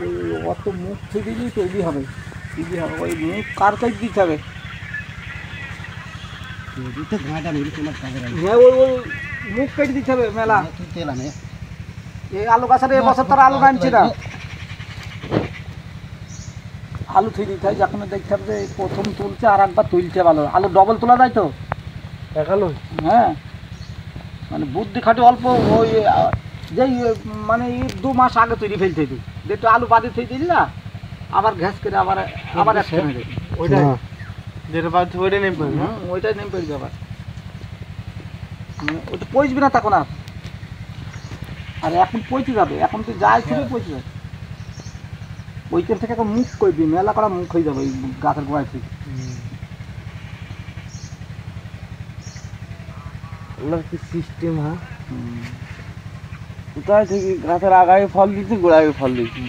ওই অত মুখ থেকে দিলেই তৈরি হবে ওই মুখ কার কাজ দিতে হবে। হ্যাঁ ওই ওই মুখ কেটে দিতে হবে মেলা। এই আলু গাছের এবছর তারা আলু আনছি না, আলু থুই দিতে হয় যখন দেখতে হবে যে প্রথম তুলছে আর একবার তুলছে ভালো। আলু ডবল তোলা যায় তো এক আলু। হ্যাঁ মানে বুদ্ধি খাটি অল্প ওই যেই মানে 2 মাস আগে তৈরি ফেলতে দিই যেটা আলু বাদে থুই দিল না আবার ঘ্যাস করে আবার আবার এক সময় দেয় ওইটা যেটা বাদ ওইটাই নেমে পড়বে। ওইটাই নেমে পড়বে আবার ওটা পচবে না তখন আর এখন পচে যাবে, এখন তুই যাই ছিল পচে যাবে। ওইখান থেকে এখন মুখ করবি মেলা করা মুখ হয়ে যাবে ওই গাছের গোড়ায় থেকে। কি সিস্টেম। হ্যাঁ কোথায় থেকে গাছের আগায় ফল দিচ্ছে গোড়ায় ফল দিচ্ছে।